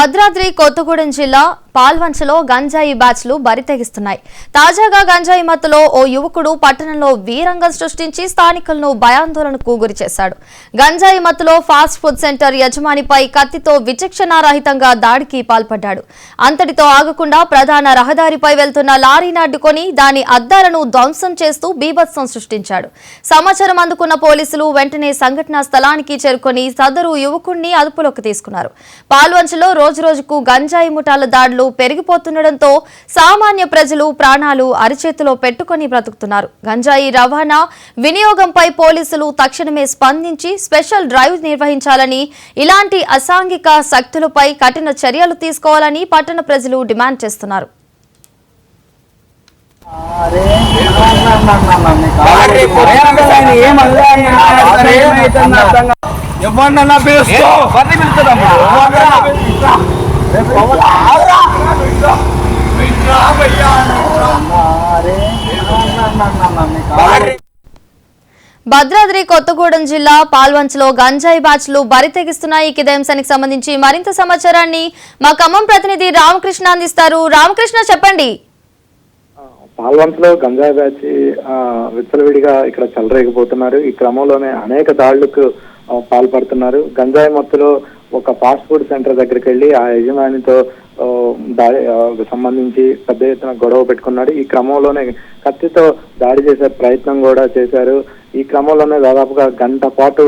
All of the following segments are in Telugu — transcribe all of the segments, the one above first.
భద్రాద్రి కొత్తగూడెం జిల్లా పాల్వంచలో గంజాయి బ్యాచ్లు బరితెగిస్తున్నాయి. తాజాగా గంజాయి మత్తులో ఓ యువకుడు పట్టణంలో వీరంగం సృష్టించి స్థానికులను భయాందోళనకు గురిచేశాడు. గంజాయి మత్తులో ఫాస్ట్ ఫుడ్ సెంటర్ యజమానిపై కత్తితో విచక్షణారహితంగా దాడికి పాల్పడ్డాడు. అంతటితో ఆగకుండా ప్రధాన రహదారిపై వెళ్తున్న లారీని అడ్డుకొని దాని అద్దాలను ధ్వంసం చేస్తూ బీభత్సం సృష్టించాడు. సమాచారం అందుకున్న పోలీసులు వెంటనే సంఘటనా స్థలానికి చేరుకొని సదరు యువకుడిని అదుపులోకి తీసుకున్నారు. పాల్వంచలో రోజురోజుకు గంజాయి ముఠాల దాడులు పెరిగిపోతుండటంతో సామాన్య ప్రజలు ప్రాణాలు అరిచేతిలో పెట్టుకుని బ్రతుకుతున్నారు. గంజాయి రవాణా వినియోగంపై పోలీసులు తక్షణమే స్పందించి స్పెషల్ డ్రైవ్ నిర్వహించాలని, ఇలాంటి అసాంఘిక శక్తులపై కఠిన చర్యలు తీసుకోవాలని పట్టణ ప్రజలు డిమాండ్ చేస్తున్నారు. భద్రాద్రి కొత్తగూడెం జిల్లా పాల్వంచలో గంజాయి బ్యాచ్లు బరితెగిస్తున్నాయి. ఇదే అంశానికి సంబంధించి మరింత సమాచారాన్ని మా ఖమ్మం ప్రతినిధి రామకృష్ణ అందిస్తారు. రామకృష్ణ, చెప్పండి. పాల్వంచలో గంజాయి బ్యాచ్ విచ్చలవిడిగా ఇక్కడ చెలరేగిపోతున్నారు. ఈ క్రమంలోనే అనేక దాడులకు పాల్పడుతున్నారు. గంజాయి మత్తులో ఒక ఫాస్ట్ ఫుడ్ సెంటర్ దగ్గరికి వెళ్లి ఆ యజమానితో దాడి సంబంధించి పెద్ద ఎత్తున గొడవ పెట్టుకున్నాడు. ఈ క్రమంలోనే కత్తితో దాడి చేసే ప్రయత్నం కూడా చేశారు. ఈ క్రమంలోనే దాదాపుగా గంట పాటు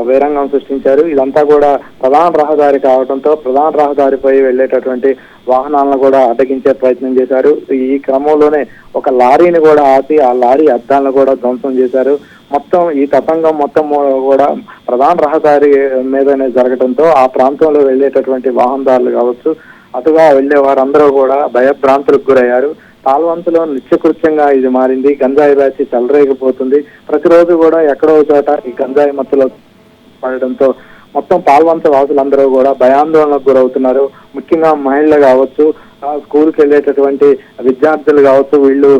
వీరంగం సృష్టించారు. ఇదంతా కూడా ప్రధాన రహదారి కావడంతో ప్రధాన రహదారిపై వెళ్లేటటువంటి వాహనాలను కూడా అడ్డగించే ప్రయత్నం చేశారు. ఈ క్రమంలోనే ఒక లారీని కూడా ఆపి ఆ లారీ అద్దాలను కూడా ధ్వంసం చేశారు. మొత్తం ఈ తతంగం మొత్తం కూడా ప్రధాన రహదారి మీదనే జరగడంతో ఆ ప్రాంతంలో వెళ్లేటటువంటి వాహనదారులు కావచ్చు, అటుగా వెళ్లే వారందరూ కూడా భయభ్రాంతులకు గురయ్యారు. పాల్వంచలో నిత్యకృత్యంగా ఇది మారింది. గంజాయి బ్యాచ్ చెలరేగిపోతుంది. ప్రతిరోజు కూడా ఎక్కడో చోట ఈ గంజాయి మత్తులో పడడంతో మొత్తం పాల్వంచ వాసులందరూ కూడా భయాందోళనకు గురవుతున్నారు. ముఖ్యంగా మహిళలు కావచ్చు, స్కూల్కి వెళ్ళేటటువంటి విద్యార్థులు కావచ్చు, వీళ్ళు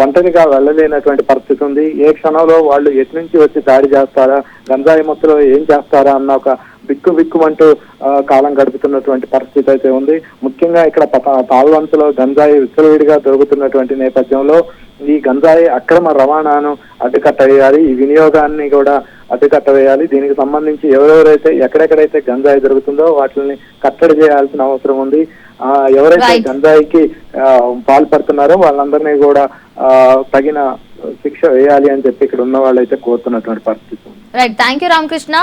ఒంటరిగా వెళ్ళలేనటువంటి పరిస్థితి ఉంది. ఏ క్షణంలో వాళ్ళు ఎటు నుంచి వచ్చి దాడి చేస్తారా, గంజాయి మత్తులో ఏం చేస్తారా అన్న ఒక బిక్కుమంటూ కాలం గడుపుతున్నటువంటి పరిస్థితి అయితే ఉంది. ముఖ్యంగా ఇక్కడ పాల్వంచలో గంజాయి విచ్చలవిడిగా దొరుకుతున్నటువంటి నేపథ్యంలో ఈ గంజాయి అక్రమ రవాణాను అడ్డుకట్టవేయాలి, ఈ వినియోగాన్ని కూడా అడ్డుకట్టవేయాలి. దీనికి సంబంధించి ఎవరెవరైతే ఎక్కడెక్కడైతే గంజాయి దొరుకుతుందో వాటిని కట్టడి చేయాల్సిన అవసరం ఉంది. ఎవరైతే గంజాయికి పాల్పడుతున్నారో వాళ్ళందరినీ కూడా తగిన శిక్ష వేయాలి అని చెప్పి ఇక్కడ ఉన్న వాళ్ళైతే కోరుతున్నటువంటి పరిస్థితి ఉంది. Right, thank you Ramakrishna.